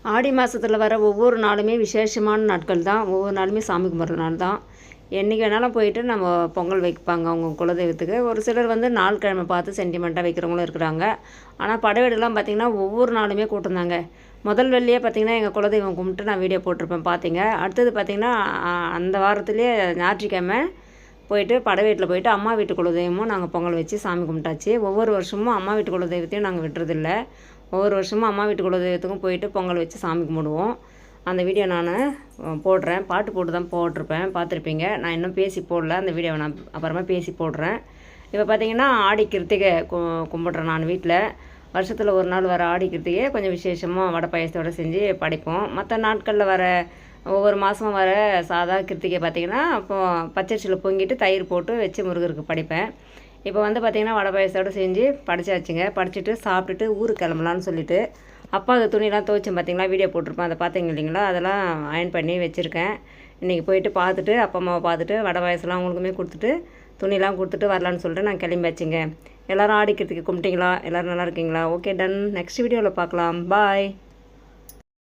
ஆடி மாதத்தில் வர ஒவ்வொரு நாளுமே விசேஷமான நாட்கள் தான். ஒவ்வொரு நாளுமே சாமி கும்பிட்ற நாள் தான். என்றைக்கு வேணாலும் போயிட்டு நம்ம பொங்கல் வைப்பாங்க அவங்க குலதெய்வத்துக்கு. ஒரு சிலர் வந்து நாள் கிழமை பார்த்து சென்டிமெண்ட்டாக வைக்கிறவங்களும் இருக்கிறாங்க. ஆனால் படைவீடுலாம் பார்த்திங்கன்னா ஒவ்வொரு நாளுமே கூட்டம் தாங்க. முதல் வெள்ளியே பார்த்திங்கன்னா எங்கள் குலதெய்வம் கும்பிட்டு நான் வீடியோ போட்டிருப்பேன் பார்த்தீங்க. அடுத்தது பார்த்திங்கன்னா அந்த வாரத்துலேயே ஞாயிற்றுக்கிழமை போயிட்டு படை வீட்டில் போயிட்டு அம்மா வீட்டு குலதெய்வமும் நாங்கள் பொங்கல் வச்சு சாமி கும்பிட்டாச்சு. ஒவ்வொரு வருஷமும் அம்மா வீட்டு குலதெய்வத்தையும் நாங்கள் விட்டுறதில்ல. ஒவ்வொரு வருஷமும் அம்மா வீட்டு குலதெய்வத்துக்கும் போயிட்டு பொங்கல் வச்சு சாமி கும்பிடுவோம். அந்த வீடியோ நான் போடுறேன். பாட்டு போட்டு தான் போட்டிருப்பேன், பார்த்துருப்பீங்க. நான் இன்னும் பேசி போடல. அந்த வீடியோவை நான் அப்புறமா பேசி போடுறேன். இப்போ பார்த்திங்கன்னா ஆடி கிருத்திகை கும்பிட்றேன் நான் வீட்டில். வருஷத்தில் ஒரு நாள் வர ஆடி கிருத்திகை கொஞ்சம் விசேஷமாக வடை பாயசத்தோடு செஞ்சு படைப்போம். மற்ற நாட்களில் வர ஒவ்வொரு மாதமும் வர சாதா கிருத்திகை பார்த்திங்கன்னா அப்போது பச்சரிசியில் பொங்கிட்டு தயிர் போட்டு வச்சு முருகருக்கு படைப்பேன். இப்போ வந்து பார்த்திங்கன்னா வடை பாயசத்தோடு செஞ்சு படைச்சாச்சுங்க. படிச்சுட்டு சாப்பிட்டுட்டு ஊருக்கு கிளம்பலான்னு சொல்லிவிட்டு அப்பா அந்த துணியெலாம் துவைச்சேன் பார்த்திங்களா, வீடியோ போட்டிருப்பேன், அதை பார்த்தீங்க இல்லைங்களா, அதெல்லாம் அயன் பண்ணி வச்சுருக்கேன். இன்றைக்கி போயிட்டு பார்த்துட்டு அப்பா அம்மாவை பார்த்துட்டு வடை பாயசம்லாம் அவங்களுக்குமே கொடுத்துட்டு துணியெலாம் கொடுத்துட்டு வரலான்னு சொல்லிட்டு நான் கிளம்பியாச்சுங்க. எல்லோரும் ஆடிக்கிறதுக்கு கும்பிட்டிங்களா? எல்லோரும் நல்லா இருக்கீங்களா? Okay done. நெக்ஸ்ட் வீடியோவில் பார்க்கலாம். பாய்.